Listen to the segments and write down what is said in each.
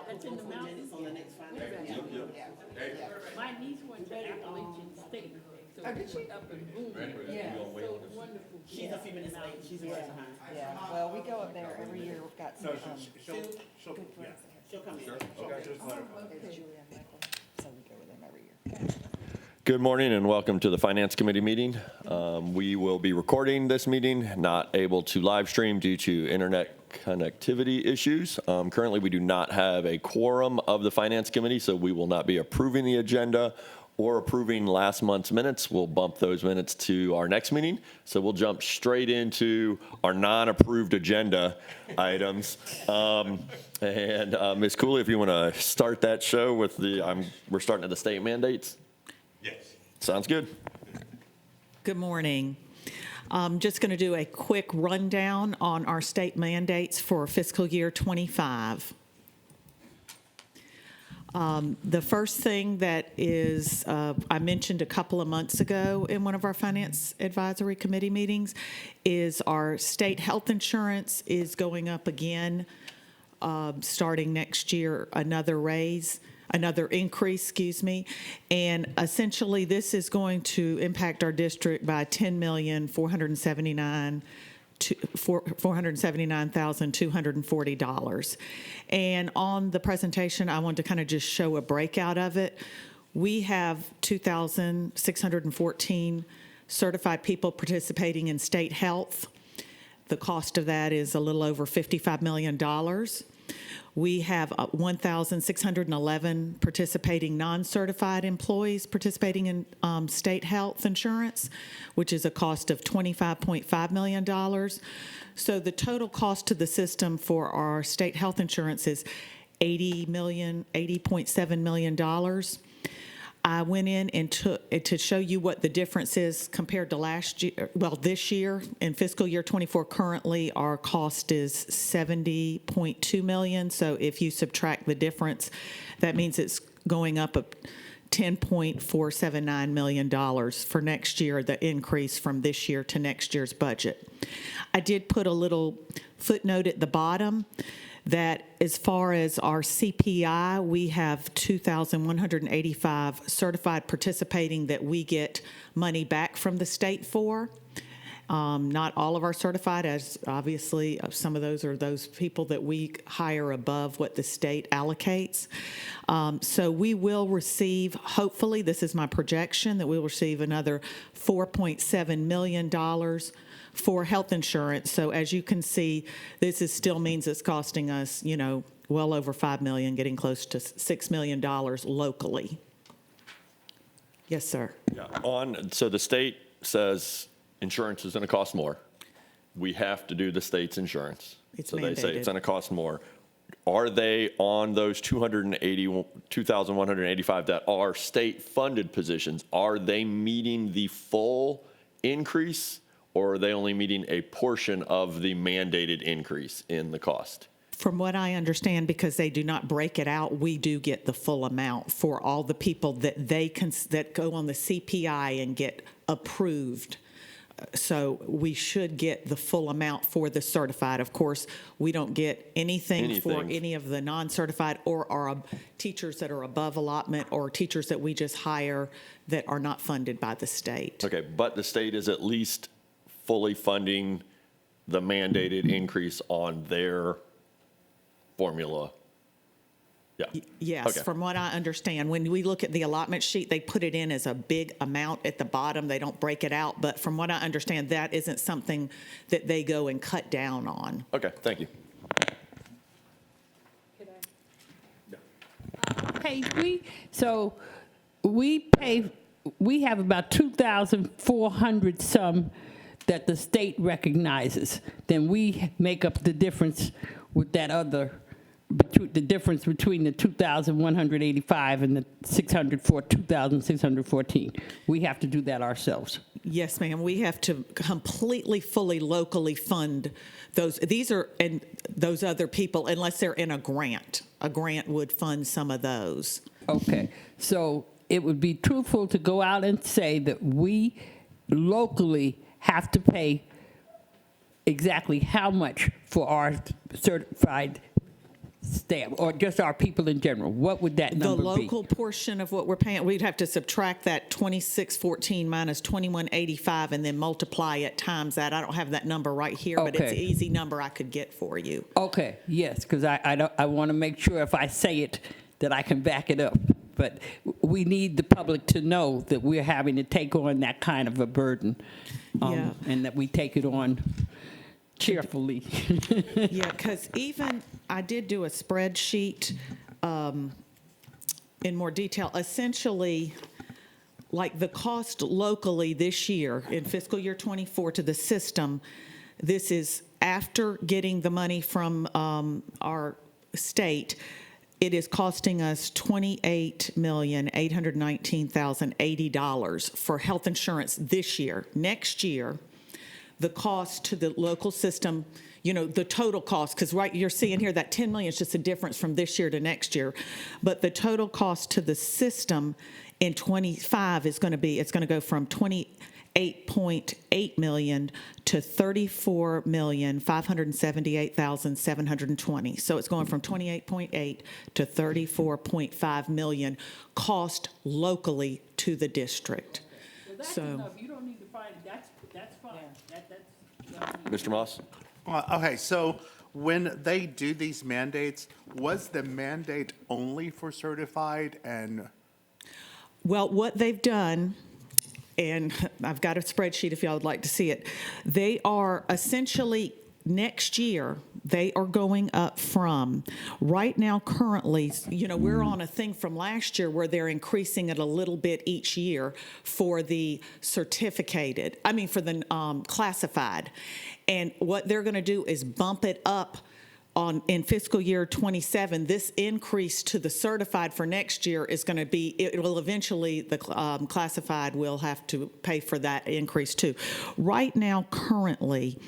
That's in the mountains. On the next Friday. My niece went to Appalachian State. So up in Boone. Yeah. So wonderful. She's a few minutes late. She's a right behind. Yeah, well, we go up there every year, we've got some, She'll come in. it's Julie and Michael, so we go with them every year. Good morning and welcome to the Finance Committee meeting. We will be recording this meeting, not able to live stream due to internet connectivity issues. Currently, we do not have a quorum of the Finance Committee, so we will not be approving the agenda or approving last month's minutes. We'll bump those minutes to our next meeting. So we'll jump straight into our non-approved agenda items. Ms. Cooley, if you want to start that show with we're starting at the state mandates. Yes. Sounds good. Good morning. I'm just going to do a quick rundown on our state mandates for fiscal year '25. The first thing that is, I mentioned a couple of months ago in one of our Finance Advisory Committee meetings, is our state health insurance is going up again, starting next year, another increase, and essentially this is going to impact our district by $10,479,240. And on the presentation, I wanted to kind of just show a breakout of it. We have 2,614 certified people participating in state health. The cost of that is a little over $55 million. We have 1,611 participating non-certified employees participating in state health insurance, which is a cost of $25.5 million. So the total cost to the system for our state health insurance is $80.7 million. I went in and to show you what the difference is compared to last year. Well, this year in fiscal year '24, currently our cost is $70.2 million. So if you subtract the difference, that means it's going up $10.479 million for next year, the increase from this year to next year's budget. I did put a little footnote at the bottom that as far as our CPI, we have 2,185 certified participating that we get money back from the state for. Not all of our certified, as obviously some of those are those people that we hire above what the state allocates. So we will receive, hopefully, this is my projection, that we will receive another $4.7 million for health insurance. So as you can see, this still means it's costing us, well over $5 million, getting close to $6 million locally. Yes, sir. Yeah. So the state says insurance is going to cost more. We have to do the state's insurance. It's so they say it's mandated. going to cost more. Are they on those 2,185 that are state-funded positions? Are they meeting the full increase, or are they only meeting a portion of the mandated increase in the cost? From what I understand, because they do not break it out, we do get the full amount for all the people that that go on the CPI and get approved. So we should get the full amount for the certified. Of course, we don't get anything for any of the non-certified or our teachers that are above allotment or teachers that we just hire that are not funded by the state. Okay, but the state is at least fully funding the mandated increase on their formula. Yeah. Yes, Okay. from what I understand. When we look at the allotment sheet, they put it in as a big amount at the bottom. They don't break it out. But from what I understand, that isn't something that they go and cut down on. Okay, thank you. We have about 2,400 some that the state recognizes. Then we make up the difference with that other, the difference between the 2,185 and the 2,614. We have to do that ourselves. Yes, ma'am. We have to completely, fully, locally fund those. These are, and those other people, unless they're in a grant. A grant would fund some of those. Okay, so it would be truthful to go out and say that we locally have to pay exactly how much for our certified staff, or just our people in general? What would that The number be? local portion of what we're paying, we'd have to subtract that 2614 minus 2185 and then multiply it times that. I don't have that number right here, but it's an Okay. easy number I could get for you. Okay, yes, because I want to make sure if I say it, that I can back it up. But we need the public to know that we're having to take on that kind of a burden. Yeah. And that we take it on cheerfully. Yeah, because even, I did do a spreadsheet in more detail. Essentially, like the cost locally this year, in fiscal year '24 to the system, this is after getting the money from our state, it is costing us $28,819,080 for health insurance this year. Next year, the cost to the local system, you know, the total cost, because right, you're seeing here that 10 million is just a difference from this year to next year. But the total cost to the system in '25 is going to be, it's going to go from 28.8 million to 34,578,720. So it's going from 28.8 to 34.5 million cost locally to the district. Well, that's So- enough. You don't need to find it. That's fine. Mr. Moss? Okay, so when they do these mandates, was the mandate only for certified and? Well, what they've done, and I've got a spreadsheet if y'all would like to see it, they are essentially, next year, they are going up from, right now currently, you know, we're on a thing from last year where they're increasing it a little bit each year for the certificated, I mean, for the classified. And what they're going to do is bump it up in fiscal year '27, this increase to the certified for next year is going to be, it will eventually, the classified will have to pay for that increase too. Right now, currently,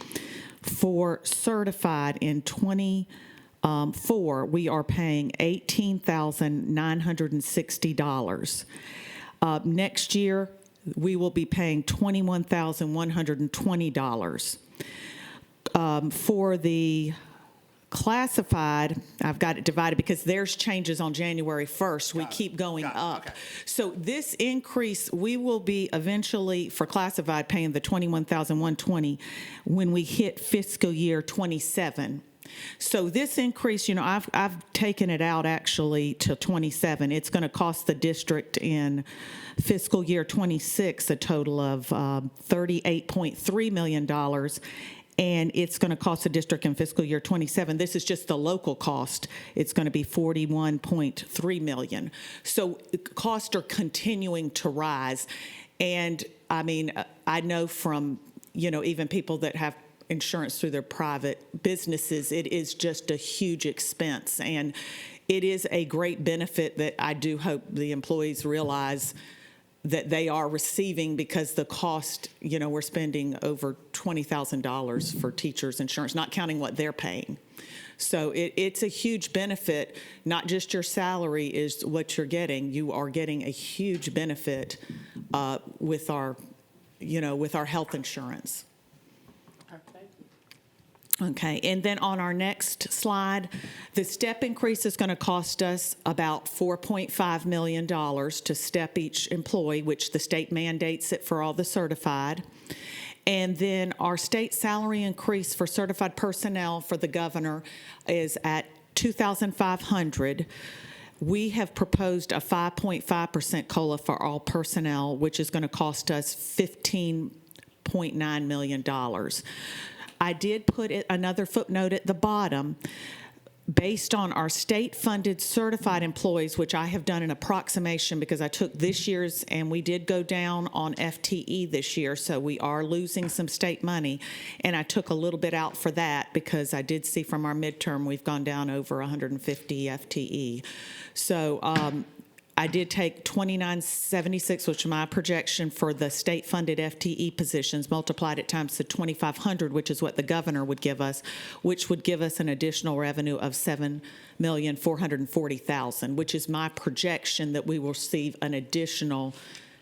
for certified in '24, we are paying $18,960. Next year, we will be paying $21,120. For the classified, I've got it divided because there's changes on January 1st. We keep going Got it. up. Okay. So this increase, we will be eventually, for classified, paying the $21,120 when we hit fiscal year '27. So this increase, you know, I've taken it out actually to '27. It's going to cost the district in fiscal year '26 a total of $38.3 million. And it's going to cost the district in fiscal year '27. This is just the local cost. It's going to be $41.3 million. So costs are continuing to rise. And I mean, I know from, you know, even people that have insurance through their private businesses, it is just a huge expense. And it is a great benefit that I do hope the employees realize that they are receiving, because the cost, you know, we're spending over $20,000 for teachers' insurance, not counting what they're paying. So it's a huge benefit. Not just your salary is what you're getting. You are getting a huge benefit with our, you know, with our health insurance. Okay, and then on our next slide, the step increase is going to cost us about $4.5 million to step each employee, which the state mandates it for all the certified. And then our state salary increase for certified personnel for the governor is at $2,500. We have proposed a 5.5% COLA for all personnel, which is going to cost us $15.9 million. I did put another footnote at the bottom. Based on our state-funded certified employees, which I have done an approximation because I took this year's, and we did go down on FTE this year, so we are losing some state money. And I took a little bit out for that because I did see from our midterm we've gone down over 150 FTE. So I did take 2976, which is my projection for the state-funded FTE positions, multiplied it times the 2,500, which is what the governor would give us, which would give us an additional revenue of $7,440,000, which is my projection that we will receive an additional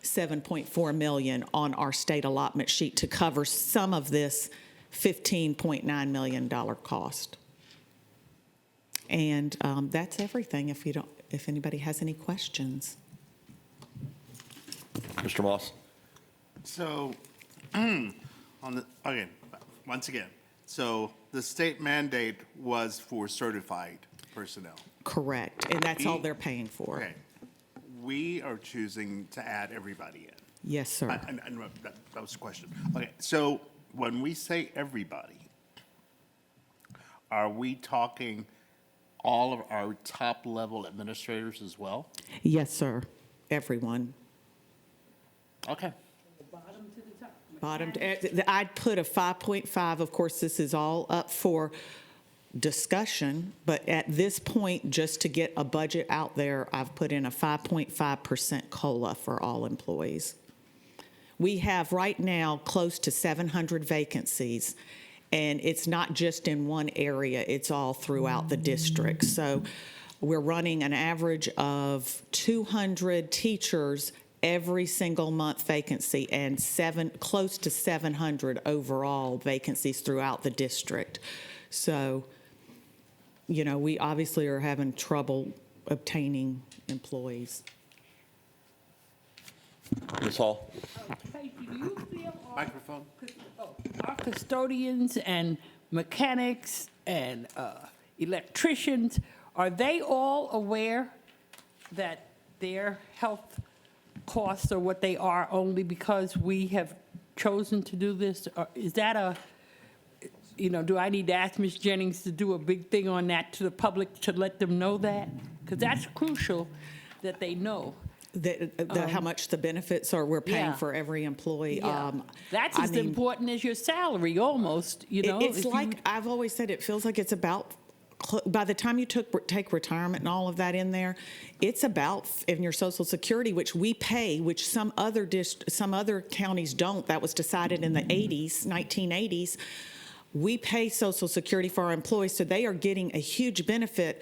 $7.4 million on our state allotment sheet to cover some of this $15.9 million cost. And that's everything, if anybody has any questions. Mr. Moss? So, okay, once again, so the state mandate was for certified personnel. Correct, and that's all they're paying for. Okay. We are choosing to add everybody in. Yes, sir. And that was the question. Okay, so when we say everybody, are we talking all of our top-level administrators as well? Yes, sir. Everyone. Okay. Bottom, I'd put a 5.5. Of course, this is all up for discussion, but at this point, just to get a budget out there, I've put in a 5.5% COLA for all employees. We have right now close to 700 vacancies, and it's not just in one area, it's all throughout the district. So we're running an average of 200 teachers every single month vacancy and close to 700 overall vacancies throughout the district. So, you know, we obviously are having trouble obtaining employees. Ms. Hall? Hey, do you feel Microphone. our custodians and mechanics and electricians, are they all aware that their health costs are what they are only because we have chosen to do this? Or is that do I need to ask Ms. Jennings to do a big thing on that to the public to let them know that? Because that's crucial that they know. How much the benefits are we're paying Yeah. for every employee. Yeah. That's I as mean, important as your salary, almost, It's if you- like, I've always said, it feels like it's about, by the time you take retirement and all of that in there, it's about in your Social Security, which we pay, which some other counties don't. That was decided in the 1980s. We pay Social Security for our employees, so they are getting a huge benefit.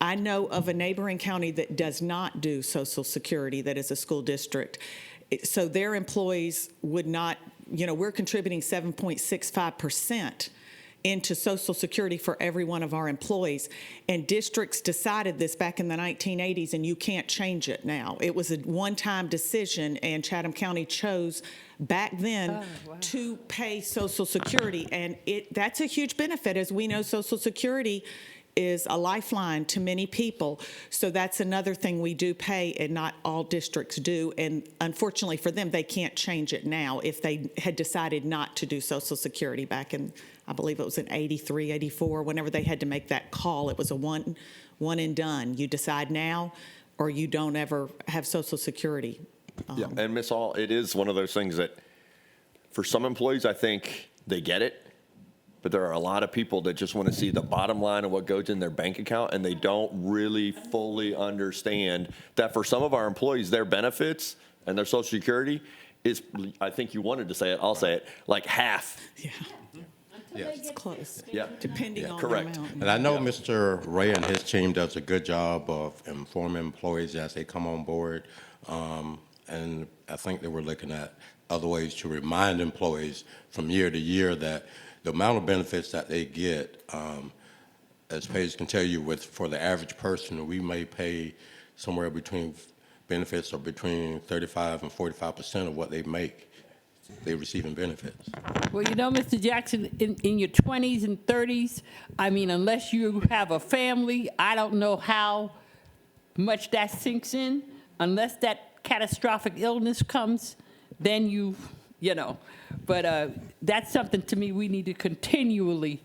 I know of a neighboring county that does not do Social Security, that is a school district. So their employees would not, we're contributing 7.65% into Social Security for every one of our employees. And districts decided this back in the 1980s, and you can't change it now. It was a one-time decision, and Chatham County chose back then to pay Social Security. And that's a huge benefit. As we know, Social Security is a lifeline to many people. So that's another thing we do pay, and not all districts do. And unfortunately for them, they can't change it now if they had decided not to do Social Security back in, I believe it was in 83, 84, whenever they had to make that call. It was a one and done. You decide now or you don't ever have Social Security. Yeah, and Ms. Hall, it is one of those things that for some employees, I think they get it, but there are a lot of people that just want to see the bottom line of what goes in their bank account, and they don't really fully understand that for some of our employees, their benefits and their Social Security is, I think you wanted to say it, I'll say it, like half. Yeah, Yes. it's close. Yeah. Depending Yeah, on correct. the amount. And I know Mr. Ray and his team does a good job of informing employees as they come on board. And I think they were looking at other ways to remind employees from year to year that the amount of benefits that they get, as Paige can tell you, for the average person, we may pay somewhere between benefits or between 35 and 45% of what they make, they receive in benefits. Well, Mr. Jackson, in your 20s and 30s, I mean, unless you have a family, I don't know how much that sinks in. Unless that catastrophic illness comes, then But that's something to me we need to continually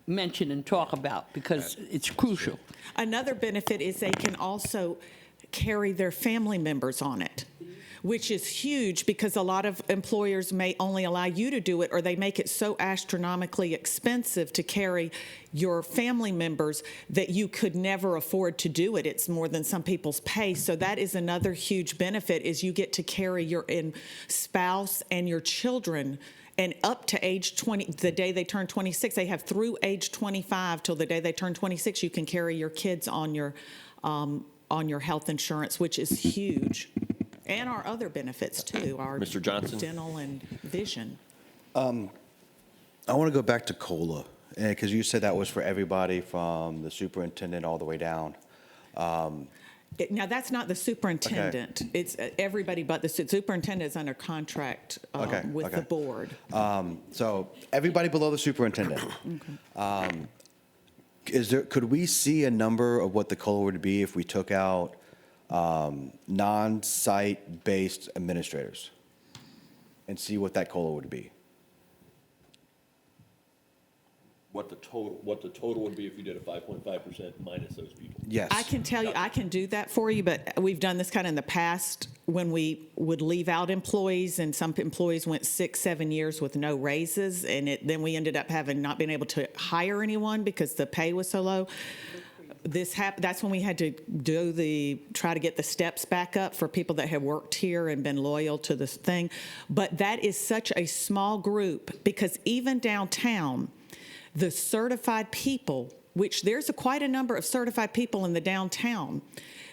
mention and talk about because it's crucial. Another benefit is they can also carry their family members on it, which is huge because a lot of employers may only allow you to do it, or they make it so astronomically expensive to carry your family members that you could never afford to do it. It's more than some people's pay. So that is another huge benefit, is you get to carry your spouse and your children. And up to age 20, the day they turn 26, they have through age 25 till the day they turn 26, you can carry your kids on your health insurance, which is huge. And our other benefits too, our Mr. Johnson? dental and vision. I want to go back to COLA Because you said that was for everybody from the superintendent all the way down. Now, that's not the superintendent. It's everybody but the superintendent is under contract Okay, with the okay. board. So everybody below the superintendent. Could we see a number of what the COLA would be if we took out non-site-based administrators? And see what that COLA would be? What the total would be if you did a 5.5% minus those people? Yes. I can tell you, I can do that for you, but we've done this kind of in the past when we would leave out employees, and some employees went 6-7 years with no raises, and then we ended up not being able to hire anyone because the pay was so low. That's when we had to try to get the steps back up for people that had worked here and been loyal to this thing. But that is such a small group, because even downtown, the certified people, which there's quite a number of certified people in the downtown,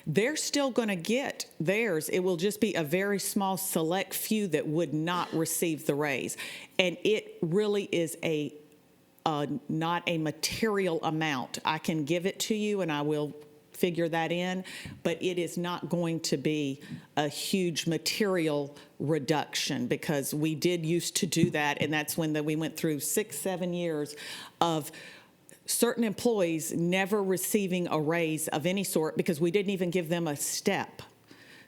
they're still going to get theirs. It will just be a very small select few that would not receive the raise. And it really is not a material amount. I can give it to you and I will figure that in, but it is not going to be a huge material reduction, because we did used to do that, and that's when we went through 6-7 years of certain employees never receiving a raise of any sort because we didn't even give them a step.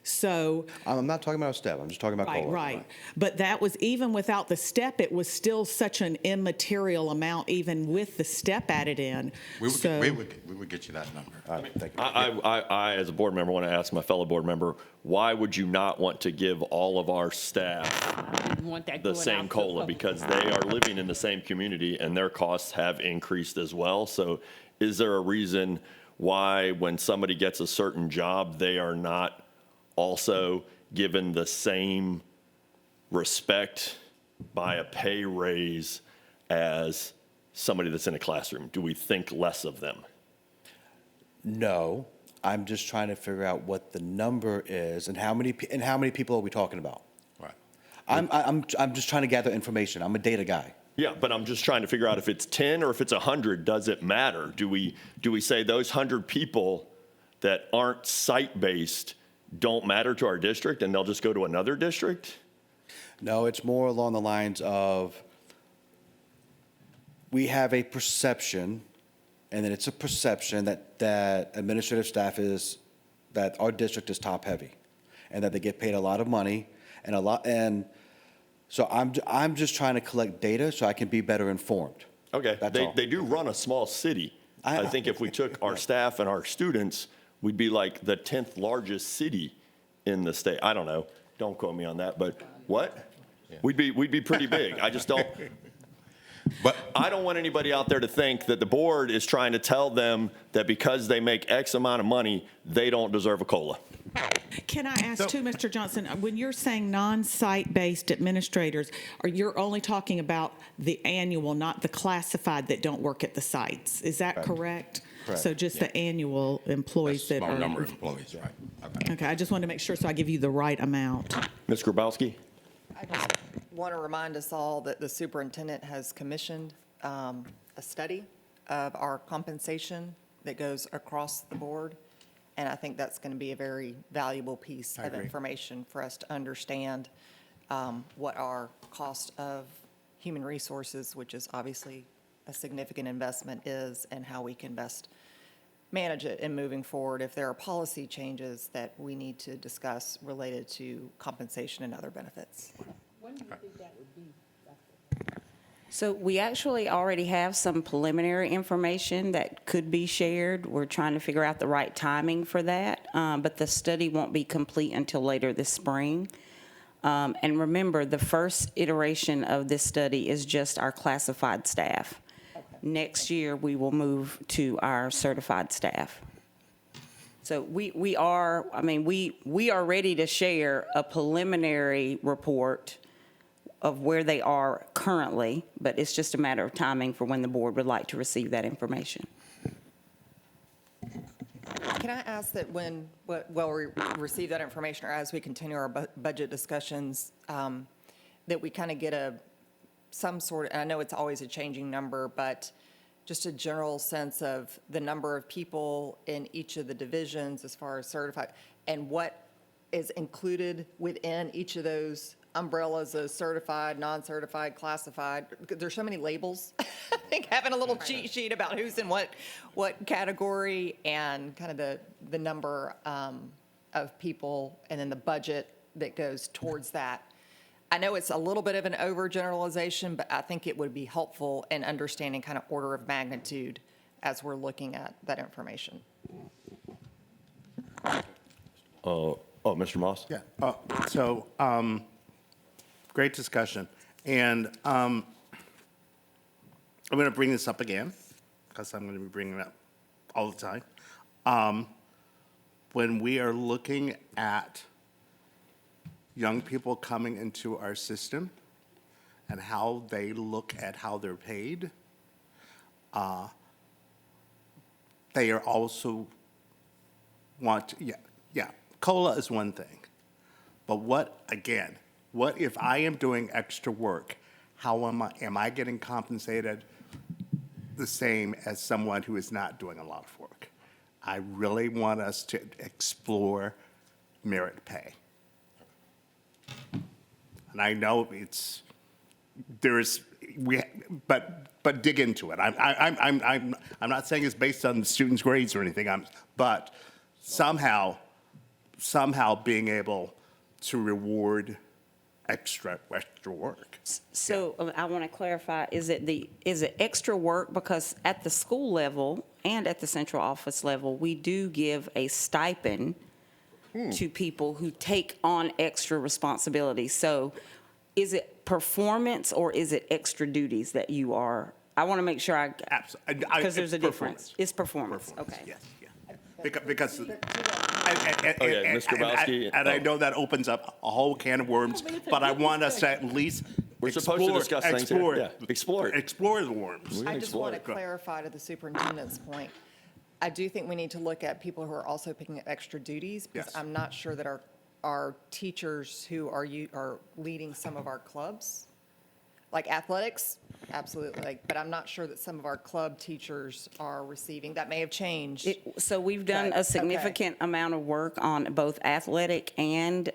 So I'm not talking about a step, I'm just talking about COLA. Right. But that was, even without the step, it was still such an immaterial amount, even with the step added in. We So- would get you that number. All right, thank you. I, as a board member, want to ask my fellow board member, why would you not want to give all of our staff Didn't want that the going same out to COLA? public. Because they are living in the same community and their costs have increased as well. So is there a reason why, when somebody gets a certain job, they are not also given the same respect by a pay raise as somebody that's in a classroom? Do we think less of them? No, I'm just trying to figure out what the number is and how many people are we talking about? Right. I'm just trying to gather information. I'm a data guy. Yeah, but I'm just trying to figure out if it's 10 or if it's 100, does it matter? Do we say those 100 people that aren't site-based don't matter to our district and they'll just go to another district? No, it's more along the lines of, we have a perception, and then it's a perception that administrative staff that our district is top-heavy, and that they get paid a lot of money, and so I'm just trying to collect data so I can be better informed. Okay, That's all. they do run a small city. I think if we took our staff and our students, we'd be like the 10th largest city in the state. I don't know. Don't quote me on that, but what? We'd be pretty big. I just don't. But I don't want anybody out there to think that the board is trying to tell them that because they make X amount of money, they don't deserve a COLA. Can I ask too, Mr. Johnson, when you're saying non-site-based administrators, you're only talking about the annual, not the classified that don't work at the sites? Is that correct? Correct. So just the annual employees that small are. number of employees, right? Okay. Okay, I just wanted to make sure so I give you the right amount. Ms. Grabowski? I just want to remind us all that the superintendent has commissioned a study of our compensation that goes across the board. And I think that's going to be a very valuable piece of information for us to understand what our cost of human resources, which is obviously a significant investment, is, and how we can best manage it in moving forward if there are policy changes that we need to discuss related to compensation and other benefits. When do you think that would be? So we actually already have some preliminary information that could be shared. We're trying to figure out the right timing for that, but the study won't be complete until later this spring. And remember, the first iteration of this study is just our classified staff. Next year, we will move to our certified staff. So we are ready to share a preliminary report of where they are currently, but it's just a matter of timing for when the board would like to receive that information. Can I ask that when we receive that information, or as we continue our budget discussions, that we kind of get some sort of, and I know it's always a changing number, but just a general sense of the number of people in each of the divisions as far as certified, and what is included within each of those umbrellas of certified, non-certified, classified. There's so many labels. I think having a little cheat sheet about who's in what category, and kind of the number of people, and then the budget that goes towards that. I know it's a little bit of an overgeneralization, but I think it would be helpful in understanding kind of order of magnitude as we're looking at that information. Mr. Moss? Yeah, so, great discussion. And I'm going to bring this up again, because I'm going to be bringing it up all the time. When we are looking at young people coming into our system and how they look at how they're paid, they are also COLA is one thing. But what if I am doing extra work? How am I getting compensated the same as someone who is not doing a lot of work? I really want us to explore merit pay. And I know but dig into it. I'm not saying it's based on the students' grades or anything. But somehow being able to reward extra work. So I want to clarify, is it extra work? Because at the school level and at the central office level, we do give a stipend to people who take on extra responsibilities. So is it performance or is it extra duties that you are? I want to make sure Absolutely. because there's a difference. It's performance, okay. Yes, yeah. Because Mr. Grabowski. And I know that opens up a whole can of worms, but I want us to at least We're supposed to discuss things here. Yeah, explore it. Explore the worms. I just want to clarify to the superintendent's point. I do think we need to look at people who are also picking up extra duties, because Yes. I'm not sure that our teachers who are leading some of our clubs, like athletics, absolutely, but I'm not sure that some of our club teachers are receiving. That may have changed. So we've done But, a significant amount of work on both athletic and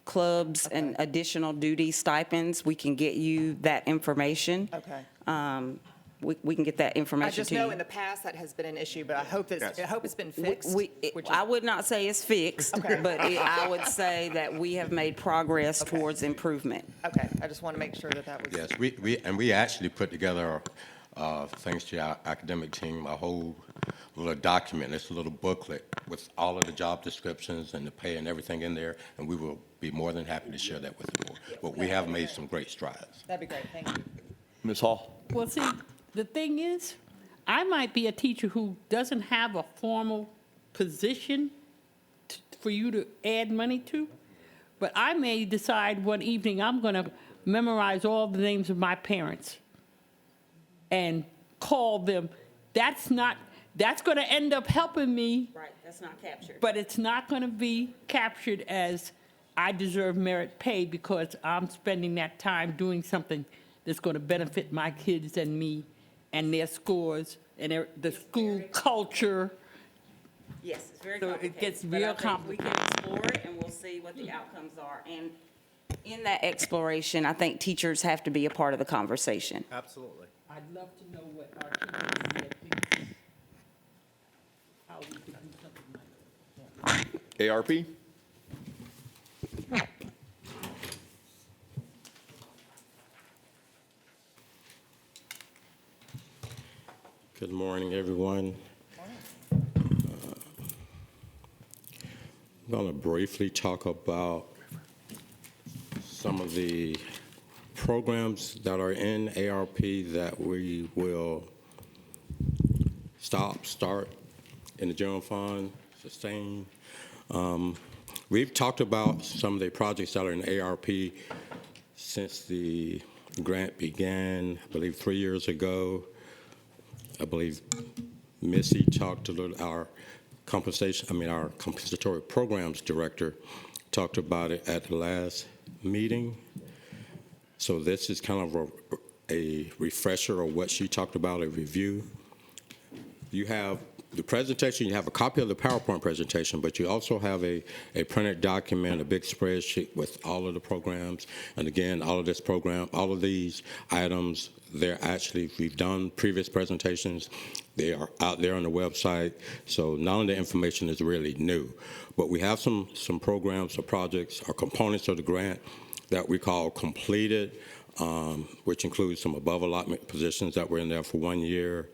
clubs and additional duty stipends. We can get you that information. Okay. We can get that I information just to you. know in the past that has been an issue, but I hope it's been fixed. which is- I would not say it's fixed, Okay. but I would say that we have made progress towards improvement. Okay, I just want to make sure that was. Yes, we actually put together, thanks to our academic team, a whole little document. It's a little booklet with all of the job descriptions and the pay and everything in there, and we will be more than happy to share that with you. But we have made some great strides. That'd be great, thank you. Ms. Hall? Well, see, the thing is, I might be a teacher who doesn't have a formal position for you to add money to, but I may decide one evening I'm going to memorize all the names of my parents and call them. That's going to end up helping me, Right, that's not captured. but it's not going to be captured as I deserve merit pay because I'm spending that time doing something that's going to benefit my kids and me and their scores and the school culture. Yes, it's very So it complicated. gets but real I think we can explore it and we'll see what the outcomes are. And in that exploration, I think teachers have to be a part of the conversation. Absolutely. I'd love to know what our teachers said, because how we could do something like that. ARP? Good morning, everyone. I'm going to briefly talk about some of the programs that are in ARP that we will start in the general fund, sustain. We've talked about some of the projects that are in ARP since the grant began, I believe 3 years ago. I believe Missy talked a little, our compensatory programs director talked about it at the last meeting. So this is kind of a refresher of what she talked about, a review. You have the presentation, you have a copy of the PowerPoint presentation, but you also have a printed document, a big spreadsheet with all of the programs. And again, all of these items, we've done previous presentations. They are out there on the website. So none of the information is really new. But we have some programs or projects or components of the grant that we call completed, which includes some above allotment positions that were in there for 1 year.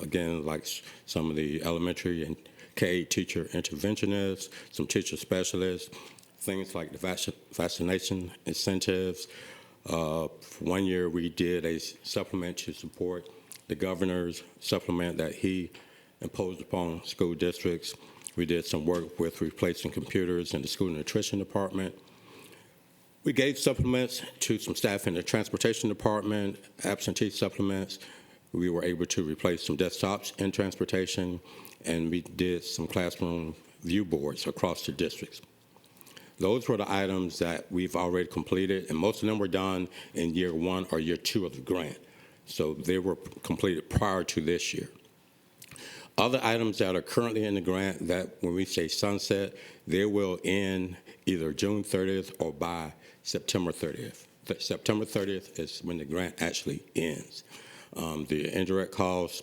Again, like some of the elementary and K-8 teacher interventionists, some teacher specialists, things like the vaccination incentives. For 1 year, we did a supplement to support the governor's supplement that he imposed upon school districts. We did some work with replacing computers in the school nutrition department. We gave supplements to some staff in the transportation department, absentee supplements. We were able to replace some desktops in transportation, and we did some classroom view boards across the districts. Those were the items that we've already completed, and most of them were done in year 1 or year 2 of the grant. So they were completed prior to this year. Other items that are currently in the grant that when we say sunset, they will end either June 30th or by September 30th. September 30th is when the grant actually ends. The indirect costs,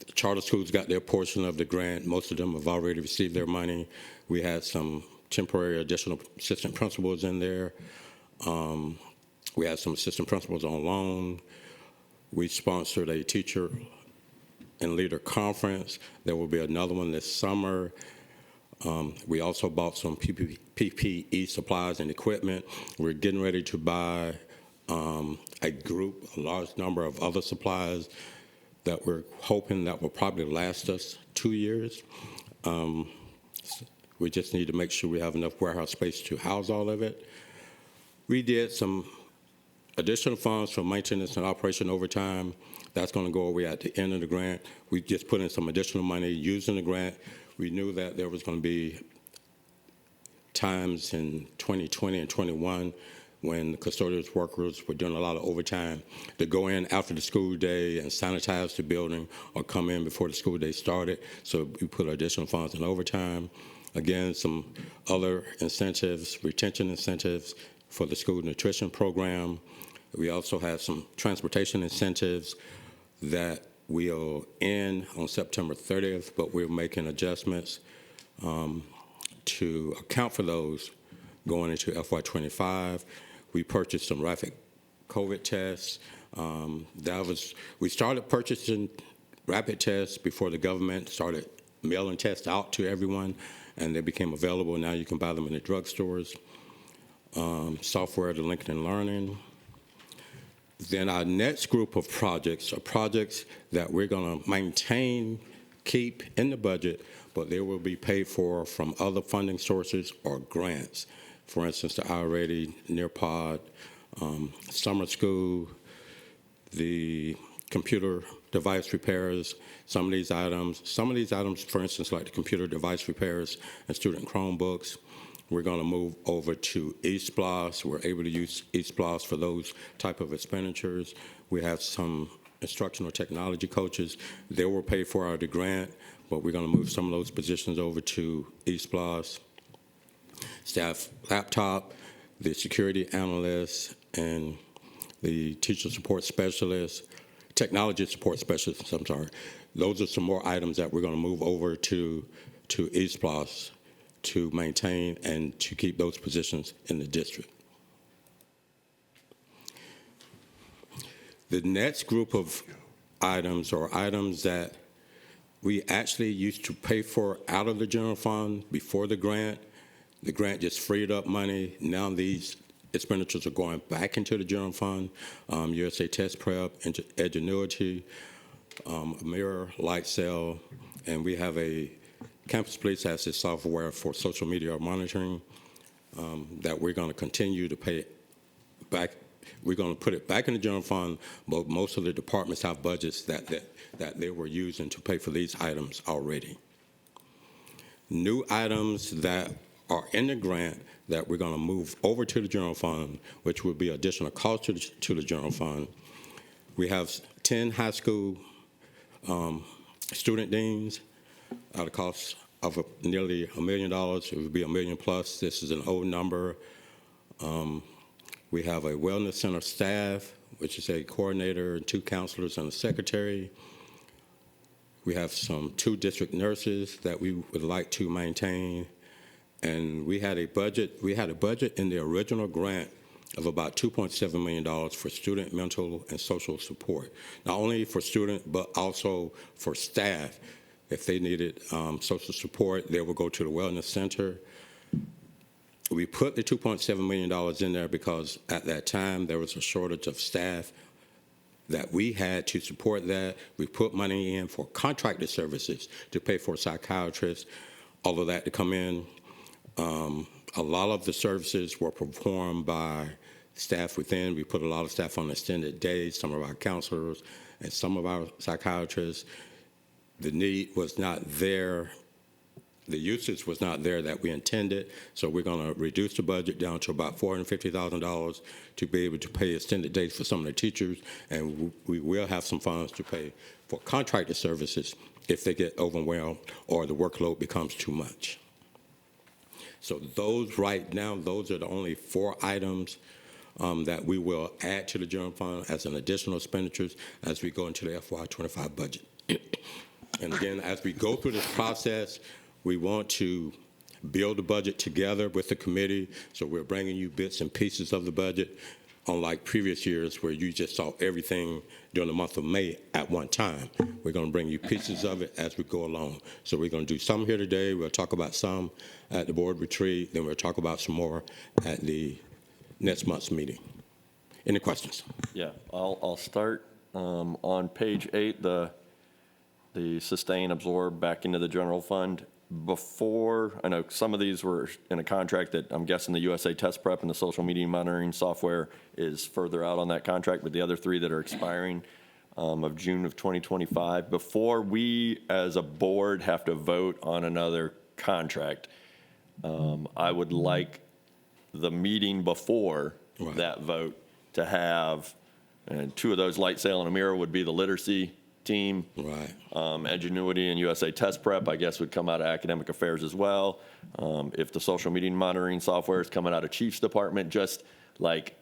the charter schools got their portion of the grant. Most of them have already received their money. We had some temporary additional assistant principals in there. We had some assistant principals on loan. We sponsored a teacher and leader conference. There will be another one this summer. We also bought some PPE supplies and equipment. We're getting ready to buy a large number of other supplies that we're hoping that will probably last us 2 years. We just need to make sure we have enough warehouse space to house all of it. We did some additional funds for maintenance and operation overtime. That's going to go away at the end of the grant. We just put in some additional money using the grant. We knew that there was going to be times in 2020 and 21 when the custodial workers were doing a lot of overtime to go in after the school day and sanitize the building or come in before the school day started. So we put additional funds in overtime. Again, some other incentives, retention incentives for the school nutrition program. We also had some transportation incentives that will end on September 30th, but we're making adjustments to account for those going into FY25. We purchased some rapid COVID tests. We started purchasing rapid tests before the government started mailing tests out to everyone, and they became available. Now you can buy them in the drugstores. Software to Lincoln Learning. Then our next group of projects are projects that we're going to maintain, keep in the budget, but they will be paid for from other funding sources or grants. For instance, the iReady, Nearpod, summer school, the computer device repairs, some of these items, for instance, like the computer device repairs and student Chromebooks, we're going to move over to eSPLOS. We're able to use eSPLOS for those type of expenditures. We have some instructional technology coaches. They were paid for out of the grant, but we're going to move some of those positions over to eSPLOS. Staff laptop, the security analyst, and the teacher support specialist, technology support specialist, I'm sorry. Those are some more items that we're going to move over to eSPLOS to maintain and to keep those positions in the district. The next group of items are items that we actually used to pay for out of the general fund before the grant. The grant just freed up money. Now these expenditures are going back into the general fund. USA Test Prep, Edgenuity, Mirror, Lightsail, and we have a Campus Police has this software for social media monitoring that we're going to continue to pay back. We're going to put it back in the general fund, but most of the departments have budgets that they were using to pay for these items already. New items that are in the grant that we're going to move over to the general fund, which would be additional cost to the general fund. We have 10 high school student deans at a cost of nearly $1 million. It would be $1 million plus. This is an old number. We have a wellness center staff, which is a coordinator and 2 counselors and a secretary. We have 2 district nurses that we would like to maintain. And we had a budget in the original grant of about $2.7 million for student mental and social support. Not only for students, but also for staff. If they needed social support, they would go to the wellness center. We put the $2.7 million in there because at that time there was a shortage of staff that we had to support that. We put money in for contracted services to pay for psychiatrists, all of that to come in. A lot of the services were performed by staff within. We put a lot of staff on extended days, some of our counselors and some of our psychiatrists. The need was not there. The usage was not there that we intended, so we're going to reduce the budget down to about $450,000 to be able to pay extended days for some of the teachers, and we will have some funds to pay for contracted services if they get overwhelmed or the workload becomes too much. So those right now, those are the only 4 items that we will add to the general fund as an additional expenditures as we go into the FY25 budget. And again, as we go through this process, we want to build the budget together with the committee, so we're bringing you bits and pieces of the budget, unlike previous years where you just saw everything during the month of May at one time. We're going to bring you pieces of it as we go along. So we're going to do some here today. We'll talk about some at the board retreat, then we'll talk about some more at the next month's meeting. Any questions? Yeah, I'll start on page 8, the sustain, absorb back into the general fund. Before, I know some of these were in a contract that I'm guessing the USA Test Prep and the social media monitoring software is further out on that contract, but the other 3 that are expiring of June of 2025. Before we as a board have to vote on another contract, I would like the meeting before that vote to have, and 2 of those, Light Sail and Amira, would be the literacy team. Right. Edgenuity and USA Test Prep, I guess, would come out of academic affairs as well. If the social media monitoring software is coming out of Chief's department, just like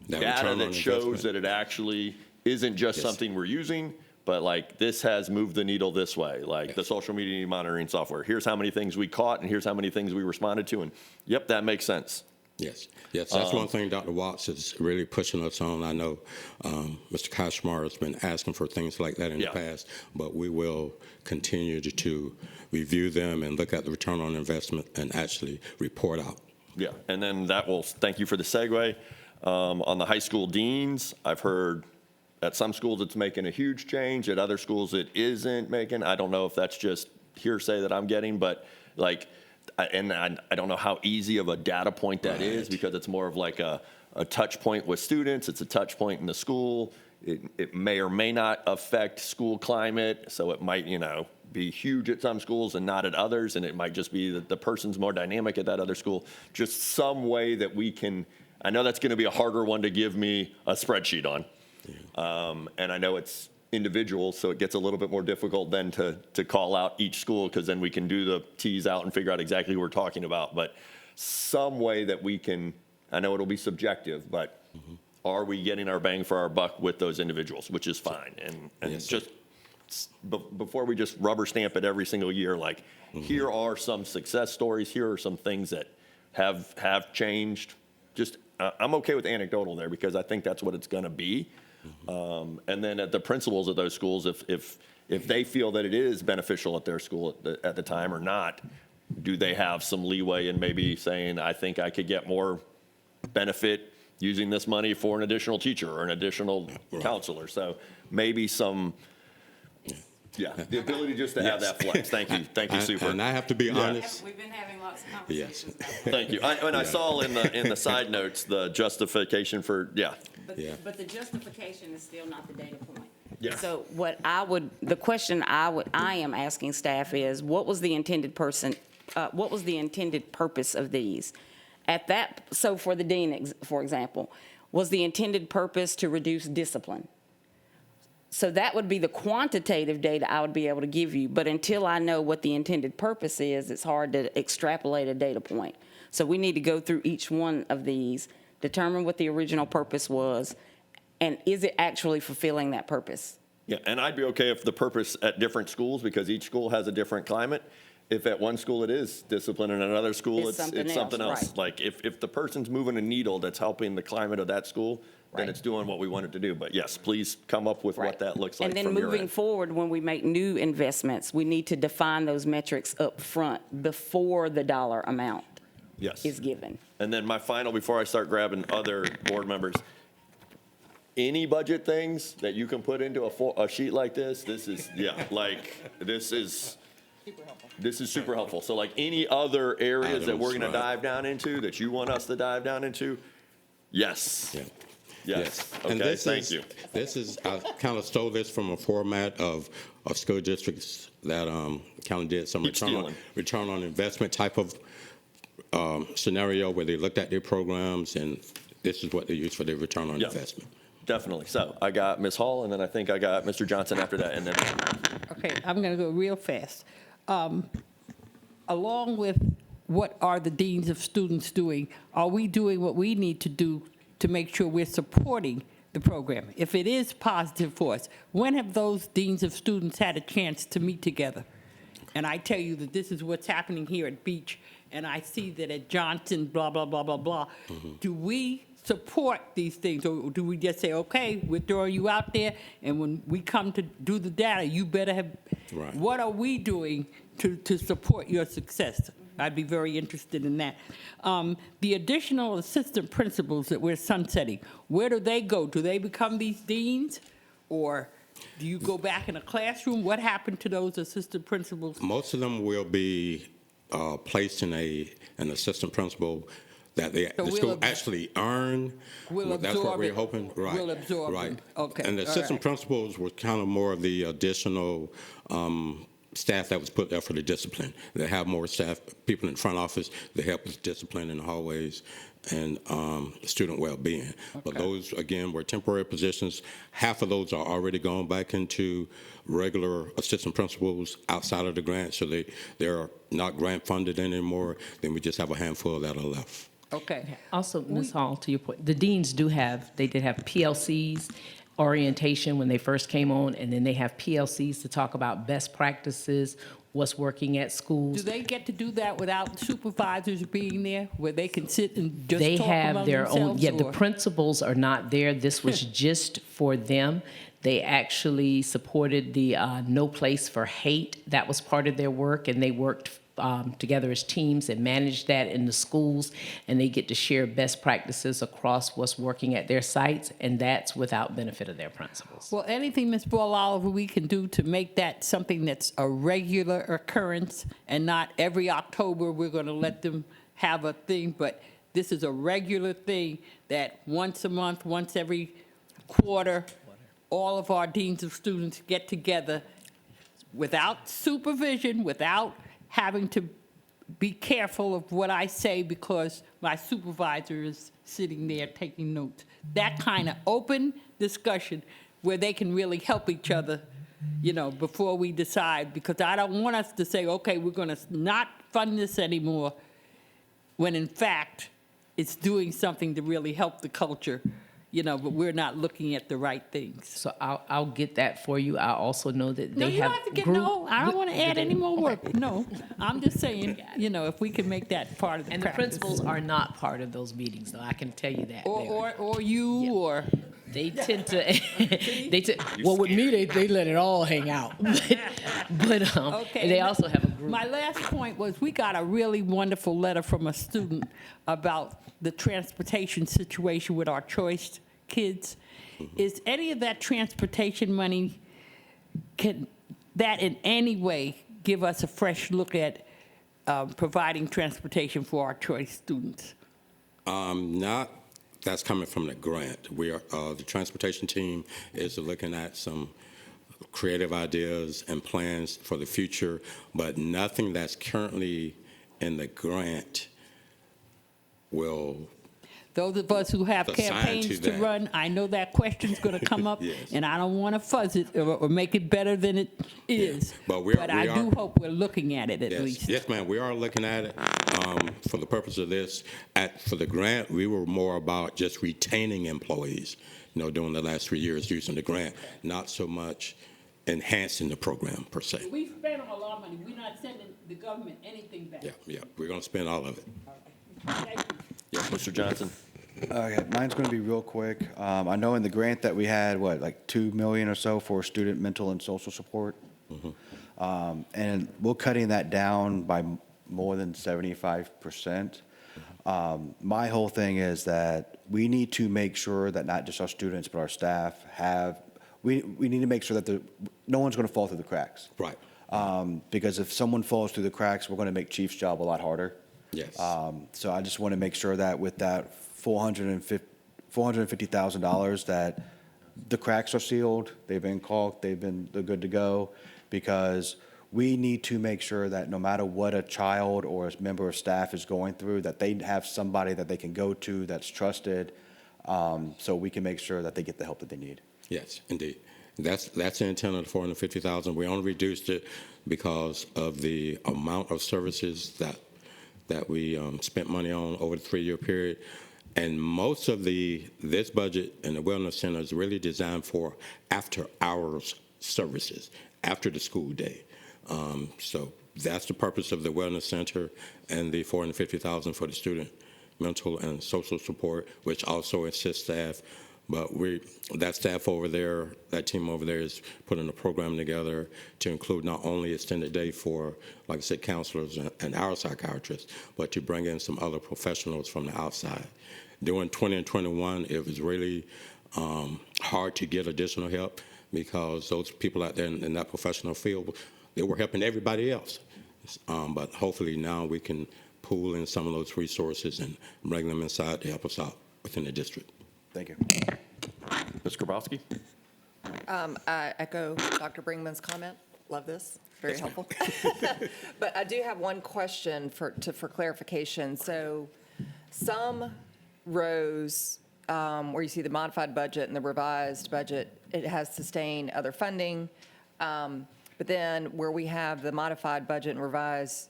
That data return on that shows investment. that it actually isn't just Yes. something we're using, but like this has moved the needle this way. Like the social media monitoring software. Here's how many things we caught and here's how many things we responded to. And yep, that makes sense. Yes, that's one thing Dr. Watts is really pushing us on. I know Mr. Kashmar has been asking for things like that in the past, but we will continue to review them and look at the return on investment and actually report out. Yeah, and then that will, thank you for the segue. On the high school deans, I've heard at some schools it's making a huge change, at other schools it isn't making. I don't know if that's just hearsay that I'm getting, but like, and I don't know how easy of a data point that is because it's more of like a touch point with students. It's a touch point in the school. It may or may not affect school climate, so it might, be huge at some schools and not at others, and it might just be that the person's more dynamic at that other school. Just some way that we can, I know that's going to be a harder one to give me a spreadsheet on, and I know it's individual, so it gets a little bit more difficult then to call out each school because then we can do the tease out and figure out exactly who we're talking about. But some way that we can, I know it'll be subjective, but are we getting our bang for our buck with those individuals, which is fine. And Yes, just before we just rubber stamp it every single year, like here are some success stories, here are some things that have changed. Just I'm okay with anecdotal there because I think that's what it's going to be. And then at the principals of those schools, if they feel that it is beneficial at their school at the time or not, do they have some leeway in maybe saying, I think I could get more benefit using this money for an additional teacher or an additional counselor? So maybe some, the ability just to have that flex. Thank you, Super. And I have to be honest. We've been having lots of Yes. conversations. Thank you. I saw in the side notes the justification for But the justification is still not the data point. Yeah. So the question I am asking staff is, what was the intended what was the intended purpose of these? At that, so for the dean, for example, was the intended purpose to reduce discipline? So that would be the quantitative data I would be able to give you, but until I know what the intended purpose is, it's hard to extrapolate a data point. So we need to go through each one of these, determine what the original purpose was, and is it actually fulfilling that purpose? Yeah, and I'd be okay if the purpose at different schools, because each school has a different climate. If at one school it is discipline and another school It's it's something else, else. right. Like if the person's moving a needle that's helping the climate of that school, then Right. it's doing what we want it to do. But yes, please come up with what Right. that looks like And then from your moving end. forward, when we make new investments, we need to define those metrics up front before the dollar amount Yes. is given. And then my final, before I start grabbing other board members, any budget things that you can put into a sheet like this is, yeah, like, this is super helpful. So like any other areas that we're Items, gonna right. dive down into, that you want us to dive down into, yes. Yeah. Yes, And okay, this thank is- you. This is, I kind of stole this from a format of school districts that kind of did some Keep stealing. return on investment type of scenario where they looked at their programs, and this is what they use for their return on Yeah. investment. Definitely. So I got Ms. Hall, and then I think I got Mr. Johnson after that, and then Okay, I'm going to go real fast. Along with what are the deans of students doing, are we doing what we need to do to make sure we're supporting the program? If it is positive for us, when have those deans of students had a chance to meet together? And I tell you that this is what's happening here at Beach, and I see that at Johnson, blah, blah, blah, blah, blah. Do we support these things, or do we just say, okay, we're throwing you out there, and when we come to do the data, you better have, Right. what are we doing to support your success? I'd be very interested in that. The additional assistant principals that we're sunsetting, where do they go? Do they become these deans? Or do you go back in a classroom? What happened to those assistant principals? Most of them will be placed in an assistant principal that So the we'll school actually earn. We'll That's what absorb we're it. hoping, right. We'll absorb right. them. Okay, And the all assistant right. principals were kind of more of the additional staff that was put there for the discipline. They have more staff, people in the front office, they help with discipline in the hallways and student well-being. But those, again, were temporary positions. Half of those are already gone back into regular assistant principals outside of the grant, so they're not grant funded anymore. Then we just have a handful that are left. Okay. Also, Ms. Hall, to your point, the deans did have PLCs, orientation when they first came on, and then they have PLCs to talk about best practices, what's working at Do schools. they get to do that without supervisors being there, where they can sit and just They talk have among their own, themselves? yeah, the or- principals are not there. This was just for them. They actually supported the No Place for Hate. That was part of their work, and they worked together as teams and managed that in the schools, and they get to share best practices across what's working at their sites, and that's without benefit of their principals. Well, anything, Ms. Ball Oliver, we can do to make that something that's a regular occurrence and not every October we're going to let them have a thing, but this is a regular thing that once a month, once every quarter, all of our deans of students get together without supervision, without having to be careful of what I say because my supervisor is sitting there taking notes. That kind of open discussion where they can really help each other, you know, before we decide, because I don't want us to say, okay, we're going to not fund this anymore, when in fact, it's doing something to really help the culture, you know, but we're not looking at the right things. So I'll get that for you. I also know that No, they you have don't have to get, group- no, I don't want to add any more work, no. I'm just saying, you know, if we can make that part of the And the practice. principals are not part of those meetings, though, I can tell you that. They are. Or you, or, They tend to, well, with me, they let it all hang out. But okay. they also have a group. My last point was, we got a really wonderful letter from a student about the transportation situation with our choice kids. Is any of that transportation money, can that in any way give us a fresh look at providing transportation for our choice students? Not, that's coming from the grant. We are, the transportation team is looking at some creative ideas and plans for the future, but nothing that's currently in the grant will, Those of us who have Assigned to campaigns to that. run, I know that question's going to come up, Yes. and I don't want to fuzz it or make it better than it is. But we I do are- hope we're looking at it at yes, least. yes, ma'am, we are looking at it. For the purpose of this, for the grant, we were more about just retaining employees, during the last 3 years using the grant, not so much enhancing the program per se. We spent a lot of money. We're not sending the government anything back. Yeah, we're going to spend all of it. Thank you. Yes, Mr. Johnson? Okay, mine's going to be real quick. I know in the grant that we had, like 2 million or so for student mental and social support. And we're cutting that down by more than 75%. My whole thing is that we need to make sure that not just our students, but our staff we need to make sure that no one's going to fall through the cracks. Right. Because if someone falls through the cracks, we're going to make Chief's job a lot harder. Yes. So I just want to make sure that with that $450,000 that the cracks are sealed, they've been caulked, they're good to go, because we need to make sure that no matter what a child or a member of staff is going through, that they have somebody that they can go to that's trusted, so we can make sure that they get the help that they need. Yes, indeed. That's the intent of the $450,000. We only reduced it because of the amount of services that we spent money on over the 3-year period. And most of this budget and the Wellness Center is really designed for after-hours services, after the school day. So that's the purpose of the Wellness Center and the $450,000 for the student mental and social support, which also assists staff. But that staff over there, that team over there is putting a program together to include not only extended day for, like I said, counselors and our psychiatrists, but to bring in some other professionals from the outside. During 20 and 21, it was really hard to get additional help because those people out there in that professional field, they were helping everybody else. But hopefully now we can pool in some of those resources and bring them inside to help us out within the district. Thank you. Ms. Grabowski? I echo Dr. Brinkman's comment. Love this. Very helpful. But I do have one question for clarification. So some rows where you see the modified budget and the revised budget, it has sustained other funding. But then where we have the modified budget and revised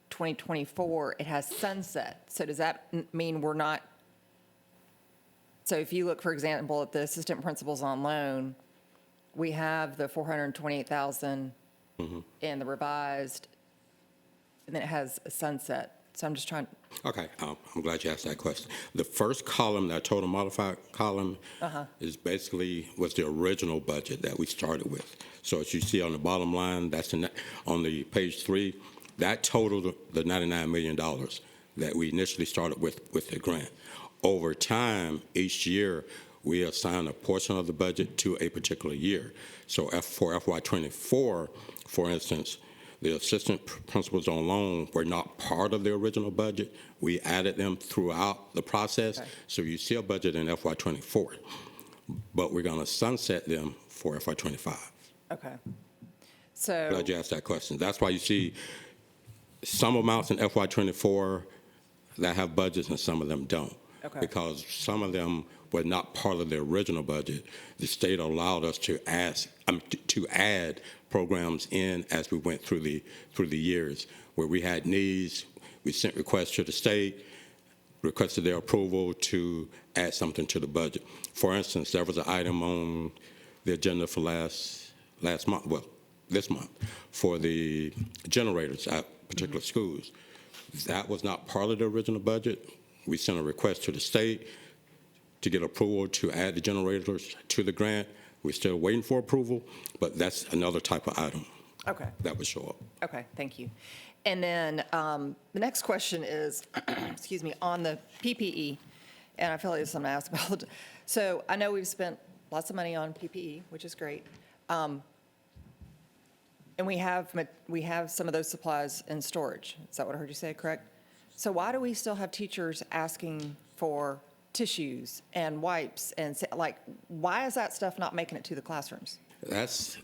2024, it has sunset. So does that mean we're not? So if you look, for example, at the assistant principals on loan, we have the $428,000 in the revised, and then it has a sunset. So I'm just trying. Okay, I'm glad you asked that question. The first column, that total modified column, is basically was the original budget that we started with. So as you see on the bottom line, that's on the page 3, that totaled the $99 million that we initially started with the grant. Over time, each year, we assign a portion of the budget to a particular year. So for FY24, for instance, the assistant principals on loan were not part of the original budget. We added them throughout the process. Okay. So you see a budget in FY24, but we're going to sunset them for FY25. Okay. So. Glad you asked that question. That's why you see some amounts in FY24 that have budgets and some of them don't. Okay. Because some of them were not part of the original budget. The state allowed us to add programs in as we went through the years. Where we had needs, we sent requests to the state, requested their approval to add something to the budget. For instance, there was an item on the agenda for last month, well, this month, for the generators at particular schools. That was not part of the original budget. We sent a request to the state to get approval to add the generators to the grant. We're still waiting for approval, but that's another type of item Okay. that would show up. Okay, thank you. And then the next question is, excuse me, on the PPE, and I feel like it's something to ask about. So I know we've spent lots of money on PPE, which is great. And we have some of those supplies in storage. Is that what I heard you say, correct? So why do we still have teachers asking for tissues and wipes and why is that stuff not making it to the classrooms? That's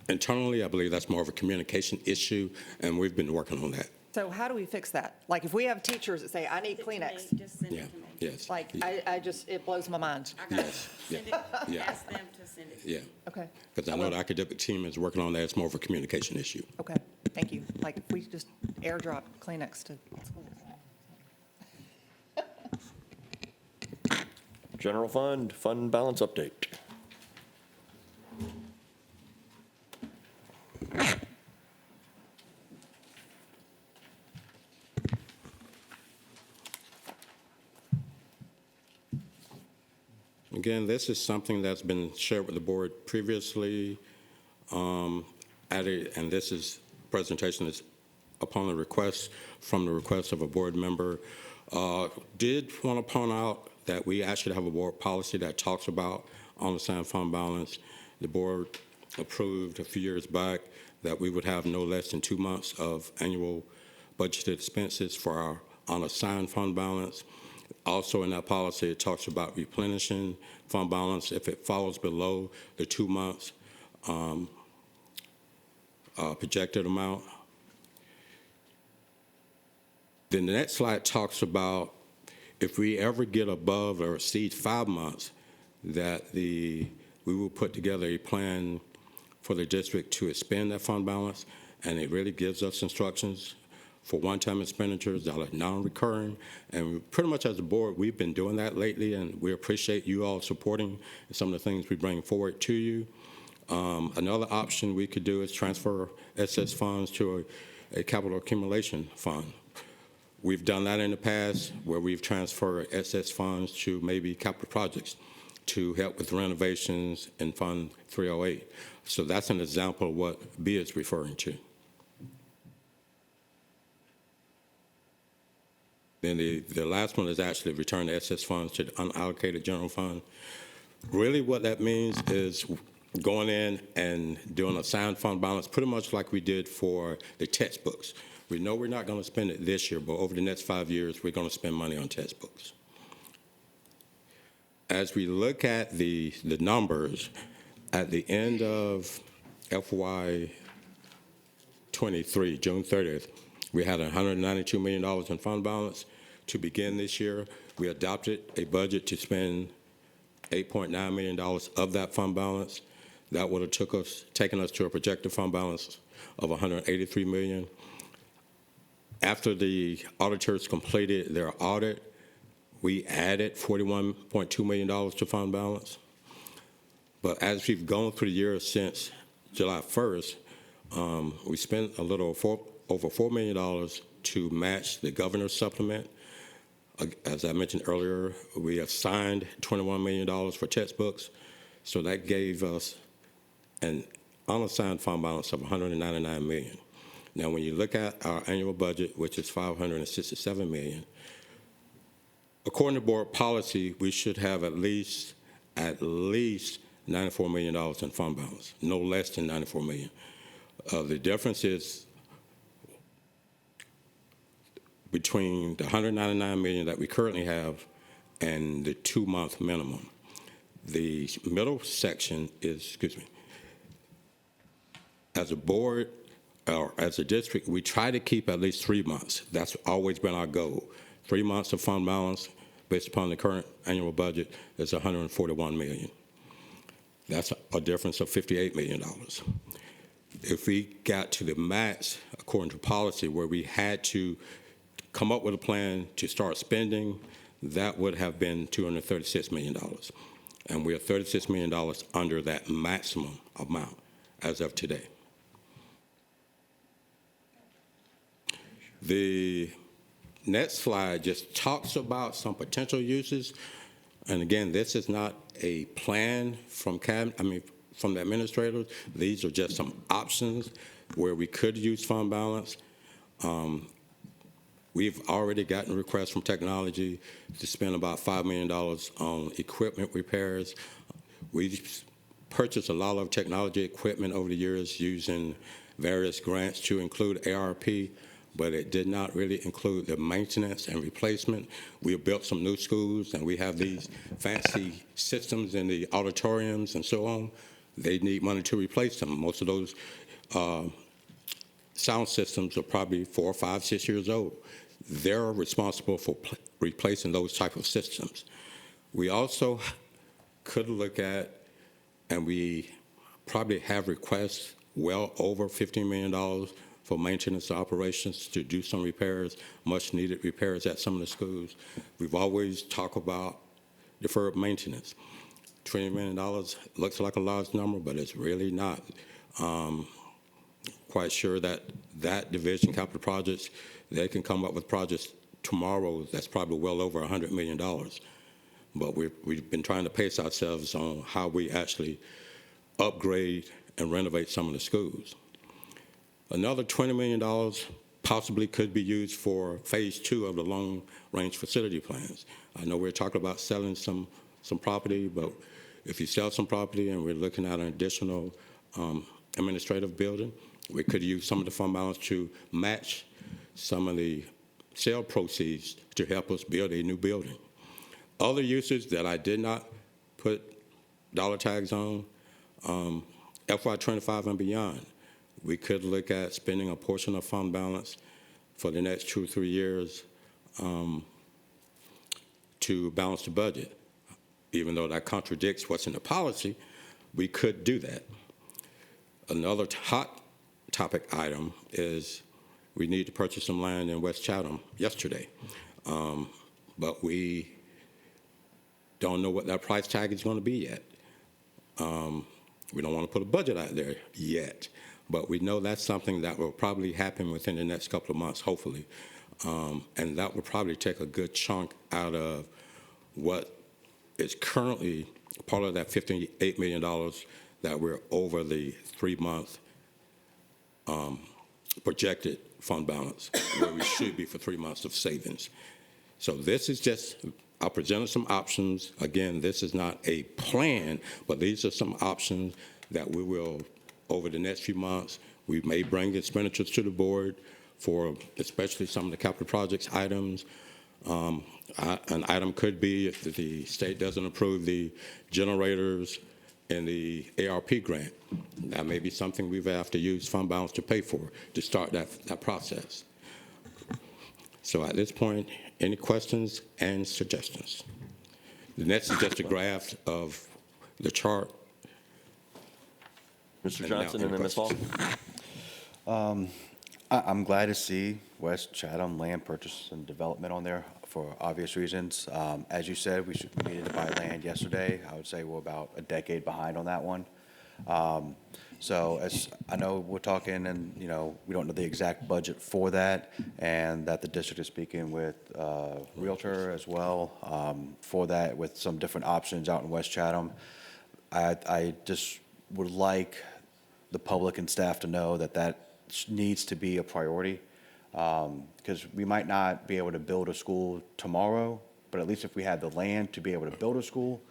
internally, I believe that's more of a communication issue, and we've been working on that. So how do we fix that? Like, if we have teachers that say, I need Kleenex, Just send Yeah, it to me. yes. like, I just, it blows my mind. Yes, yeah, Send it, yeah, ask them to send it. yeah. Okay. Because I know the academic team is working on that. It's more of a communication issue. Okay, thank you. Like, if we just airdrop Kleenex to schools. General fund, fund balance update. Again, this is something that's been shared with the board previously. And this is presentation is upon the request from the request of a board member. Did want to point out that we actually have a board policy that talks about unassigned fund balance. The board approved a few years back that we would have no less than 2 months of annual budgeted expenses for our unassigned fund balance. Also in that policy, it talks about replenishing fund balance if it falls below the 2 months projected amount. Then the next slide talks about if we ever get above or exceed 5 months, that we will put together a plan for the district to expend that fund balance, and it really gives us instructions for one-time expenditures that are non-recurring. And pretty much as a board, we've been doing that lately, and we appreciate you all supporting some of the things we bring forward to you. Another option we could do is transfer excess funds to a capital accumulation fund. We've done that in the past where we've transferred excess funds to maybe capital projects to help with renovations in Fund 308. So that's an example of what B is referring to. Then the last one is actually return the excess funds to the unallocated general fund. Really what that means is going in and doing assigned fund balance, pretty much like we did for the textbooks. We know we're not going to spend it this year, but over the next 5 years, we're going to spend money on textbooks. As we look at the numbers, at the end of FY 23, June 30th, we had $192 million in fund balance. To begin this year, we adopted a budget to spend $8.9 million of that fund balance. That would have taken us to a projected fund balance of $183 million. After the auditors completed their audit, we added $41.2 million to fund balance. But as we've gone through the year since July 1st, we spent a little over $4 million to match the governor's supplement. As I mentioned earlier, we assigned $21 million for textbooks, so that gave us an unassigned fund balance of $199 million. Now, when you look at our annual budget, which is $567 million, according to board policy, we should have at least $94 million in fund balance, no less than $94 million. The difference is between the $199 million that we currently have and the 2-month minimum. The middle section is, as a board or as a district, we try to keep at least 3 months. That's always been our goal. 3 months of fund balance based upon the current annual budget is $141 million. That's a difference of $58 million. If we got to the max, according to policy, where we had to come up with a plan to start spending, that would have been $236 million. And we are $36 million under that maximum amount as of today. The next slide just talks about some potential uses. And again, this is not a plan from from the administrators. These are just some options where we could use fund balance. We've already gotten requests from technology to spend about $5 million on equipment repairs. We've purchased a lot of technology equipment over the years using various grants to include ARP, but it did not really include the maintenance and replacement. We have built some new schools, and we have these fancy systems in the auditoriums and so on. They need money to replace them. Most of those sound systems are probably 4, 5, 6 years old. They're responsible for replacing those type of systems. We also could look at, and we probably have requests well over $15 million for maintenance operations to do some repairs, much needed repairs at some of the schools. We've always talked about deferred maintenance. $20 million looks like a large number, but it's really not. Quite sure that that division, capital projects, they can come up with projects tomorrow that's probably well over $100 million. But we've been trying to pace ourselves on how we actually upgrade and renovate some of the schools. Another $20 million possibly could be used for phase 2 of the long-range facility plans. I know we're talking about selling some property, but if you sell some property and we're looking at an additional administrative building, we could use some of the fund balance to match some of the sale proceeds to help us build a new building. Other uses that I did not put dollar tags on, FY25 and beyond, we could look at spending a portion of fund balance for the next 2 or 3 years to balance the budget. Even though that contradicts what's in the policy, we could do that. Another hot topic item is we need to purchase some land in West Chatham yesterday. But we don't know what that price tag is going to be yet. We don't want to put a budget out there yet, but we know that's something that will probably happen within the next couple of months, hopefully. And that will probably take a good chunk out of what is currently part of that $58 million that we're over the 3-month projected fund balance, where we should be for 3 months of savings. So this is just, I presented some options. Again, this is not a plan, but these are some options that we will, over the next few months, we may bring expenditures to the board for especially some of the capital projects items. An item could be if the state doesn't approve the generators and the ARP grant. That may be something we have to use fund balance to pay for to start that process. So at this point, any questions and suggestions? The next is just a graph of the chart. Mr. Johnson and then Ms. Hall. I'm glad to see West Chatham land purchase and development on there for obvious reasons. As you said, we needed to buy land yesterday. I would say we're about a decade behind on that one. So as I know we're talking and, we don't know the exact budget for that, and that the district is speaking with Realtor as well for that, with some different options out in West Chatham. I just would like the public and staff to know that needs to be a priority, because we might not be able to build a school tomorrow, but at least if we had the land to be able to build a school,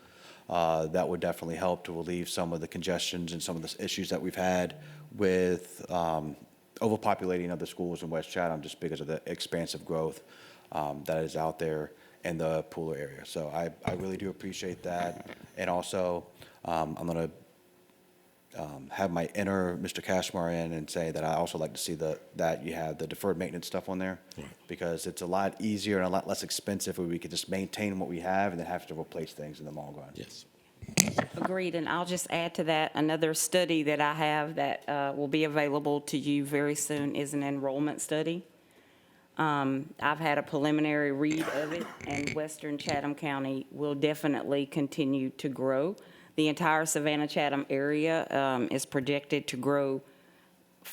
that would definitely help to relieve some of the congestions and some of the issues that we've had with overpopulating of the schools in West Chatham, just because of the expansive growth that is out there in the Pooler area. So I really do appreciate that. And also, I'm going to have my inner Mr. Cashmar in and say that I also like to see that you have the deferred maintenance stuff on there, because it's a lot easier and a lot less expensive if we could just maintain what we have and then have to replace things in the long run. Yes. Agreed, and I'll just add to that, another study that I have that will be available to you very soon is an enrollment study. I've had a preliminary read of it, and Western Chatham County will definitely continue to grow. The entire Savannah-Chatham area is projected to grow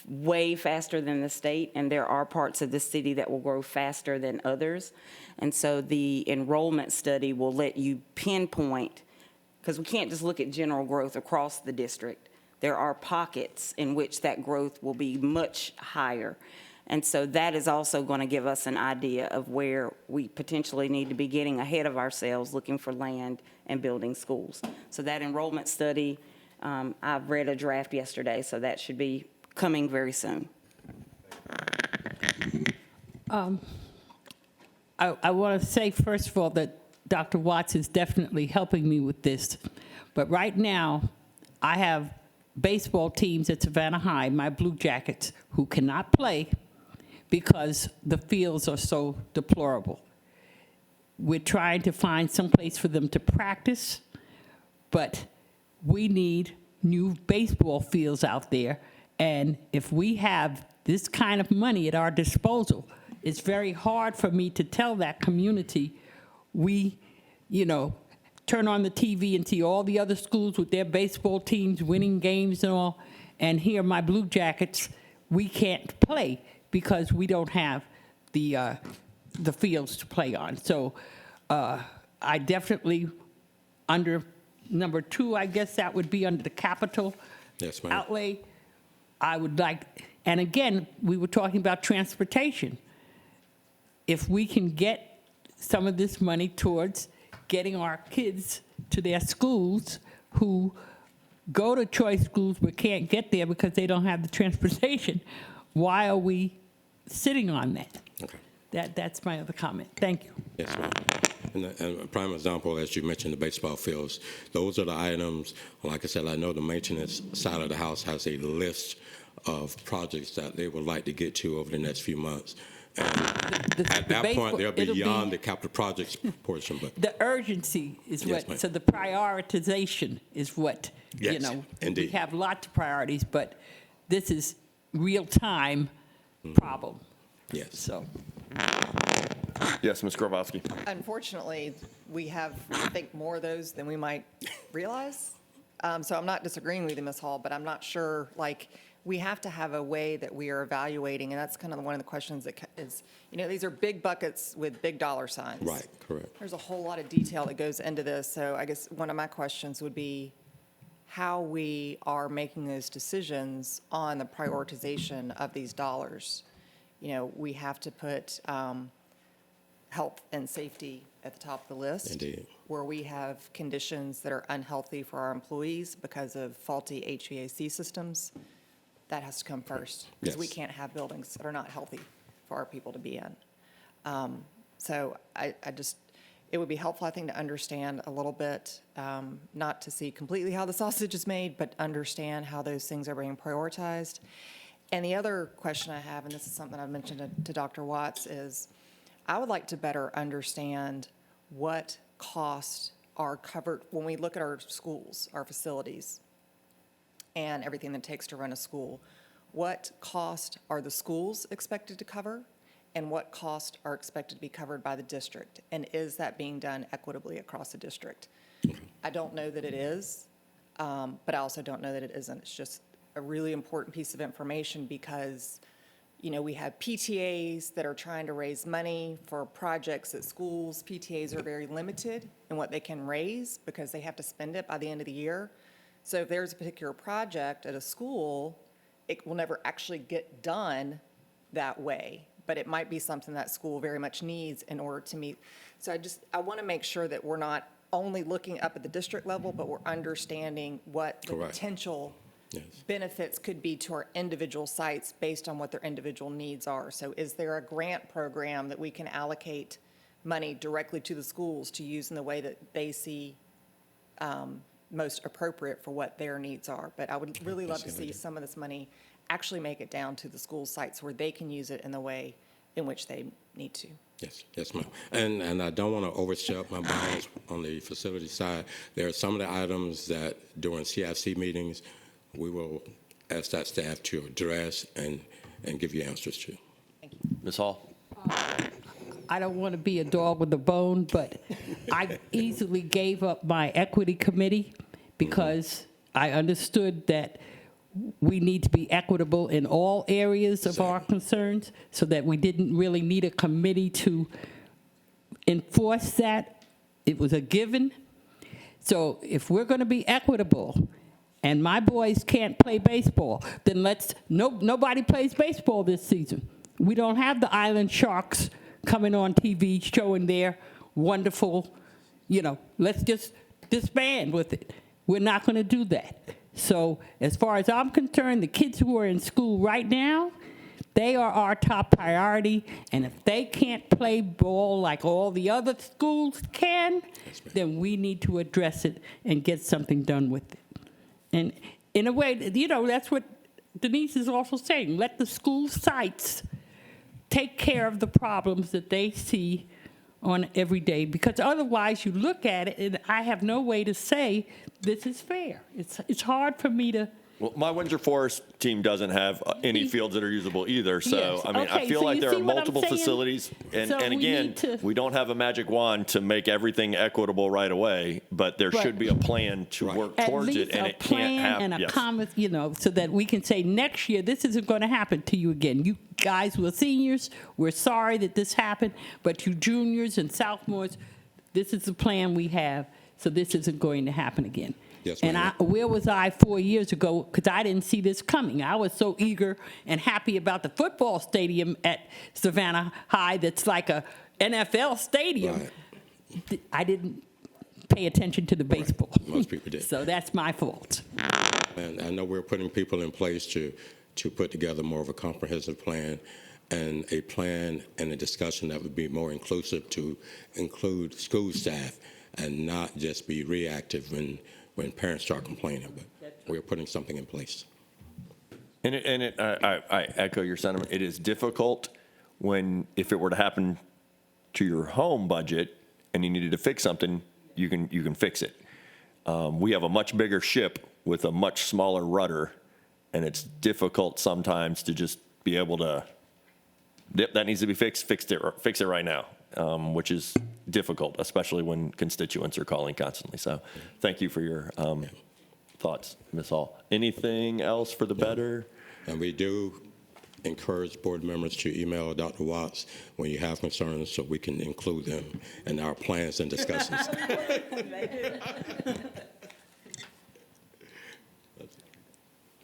way faster than the state, and there are parts of the city that will grow faster than others. And so the enrollment study will let you pinpoint, because we can't just look at general growth across the district. There are pockets in which that growth will be much higher. And so that is also going to give us an idea of where we potentially need to be getting ahead of ourselves, looking for land and building schools. So that enrollment study, I've read a draft yesterday, so that should be coming very soon. I want to say, first of all, that Dr. Watts is definitely helping me with this. But right now, I have baseball teams at Savannah High, my Blue Jackets, who cannot play because the fields are so deplorable. We're trying to find some place for them to practice, but we need new baseball fields out there. And if we have this kind of money at our disposal, it's very hard for me to tell that community, we, turn on the TV and see all the other schools with their baseball teams winning games and all, and here my Blue Jackets, we can't play because we don't have the fields to play on. So I definitely, under number 2, I guess that would be under the capital Yes, ma'am. outlay. I would like, and again, we were talking about transportation. If we can get some of this money towards getting our kids to their schools who go to choice schools but can't get there because they don't have the transportation, why are we sitting on that? Okay. That's my other comment. Thank you. Yes, ma'am. And a prime example, as you mentioned, the baseball fields, those are the items, like I said, I know the maintenance side of the house has a list of projects that they would like to get to over the next few months. And at that point, they're it'll be- beyond the capital projects portion, but The urgency is Yes, what, ma'am. so the prioritization is what, Yes, we indeed. have lots of priorities, but this is real-time Mm-hmm. problem, yes. so. Yes, Ms. Grabowski. Unfortunately, we have, I think, more of those than we might realize. So I'm not disagreeing with you, Ms. Hall, but I'm not sure, we have to have a way that we are evaluating, and that's kind of one of the questions that is, these are big buckets with big dollar signs. Right, correct. There's a whole lot of detail that goes into this, so I guess one of my questions would be how we are making those decisions on the prioritization of these dollars. We have to put health and safety at the top of the list. Indeed. Where we have conditions that are unhealthy for our employees because of faulty HVAC systems. That has to come first, because we Yes. can't have buildings that are not healthy for our people to be in. So I just, it would be helpful, I think, to understand a little bit, not to see completely how the sausage is made, but understand how those things are being prioritized. And the other question I have, and this is something I've mentioned to Dr. Watts, is I would like to better understand what costs are covered when we look at our schools, our facilities, and everything that it takes to run a school. What cost are the schools expected to cover, and what costs are expected to be covered by the district? And is that being done equitably across the district? I don't know that it is, but I also don't know that it isn't. It's just a really important piece of information because, we have PTAs that are trying to raise money for projects at schools. PTAs are very limited in what they can raise because they have to spend it by the end of the year. So if there's a particular project at a school, it will never actually get done that way, but it might be something that school very much needs in order to meet. So I want to make sure that we're not only looking up at the district level, but we're understanding what the Correct. potential Yes. benefits could be to our individual sites based on what their individual needs are. So is there a grant program that we can allocate money directly to the schools to use in the way that they see most appropriate for what their needs are? But I would really love to see some of this money actually make it down to the school sites where they can use it in the way in which they need to. Yes, ma'am. And I don't want to overstep my bounds on the facility side. There are some of the items that during CIC meetings, we will ask that staff to address and give you answers to. Ms. Hall? I don't want to be a dog with a bone, but I easily gave up my equity committee because I understood that we need to be equitable in all areas of our concerns so that we didn't really need a committee to enforce that. It was a given. So if we're going to be equitable and my boys can't play baseball, then nobody plays baseball this season. We don't have the Island Sharks coming on TV showing their wonderful, let's just disband with it. We're not going to do that. So as far as I'm concerned, the kids who are in school right now, they are our top priority. And if they can't play ball like all the other schools can, then we need to address it and get something done with it. And in a way, that's what Denise is also saying. Let the school sites take care of the problems that they see on every day, because otherwise you look at it and I have no way to say this is fair. It's hard for me to. Well, my Windsor Forest team doesn't have any fields that are usable either, so, Yes. I mean, I Okay, feel so like you there see are what I'm multiple saying? facilities, and So we again, need to- we don't have a magic wand to make everything equitable right away, but there Right. should be a plan to work At towards least it, and a it can't plan happen. and a Yes. comment, so that we can say next year this isn't going to happen to you again. You guys were seniors. We're sorry that this happened, but you juniors and sophomores, this is the plan we have. So this isn't going to happen again. Yes, and ma'am. where was I 4 years ago? Because I didn't see this coming. I was so eager and happy about the football stadium at Savannah High that's like a NFL stadium. Right. I didn't pay attention to the baseball. Most people did. So that's my fault. And I know we're putting people in place to put together more of a comprehensive plan and a plan and a discussion that would be more inclusive to include school staff and not just be reactive when parents start complaining. But we're putting something in place. And I echo your sentiment. It is difficult if it were to happen to your home budget and you needed to fix something, you can fix it. We have a much bigger ship with a much smaller rudder, and it's difficult sometimes to just be able to, yep, that needs to be fixed, fix it right now, which is difficult, especially when constituents are calling constantly. So thank you for your thoughts, Ms. Hall. Anything else for the better? And we do encourage board members to email Dr. Watts when you have concerns so we can include them in our plans and discussions.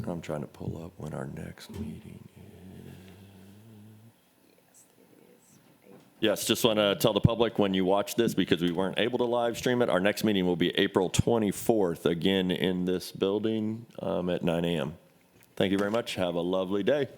I'm trying to pull up when our next meeting is. Yes, just want to tell the public when you watch this, because we weren't able to live stream it, our next meeting will be April 24th, again in this building at 9 a.m. Thank you very much. Have a lovely day.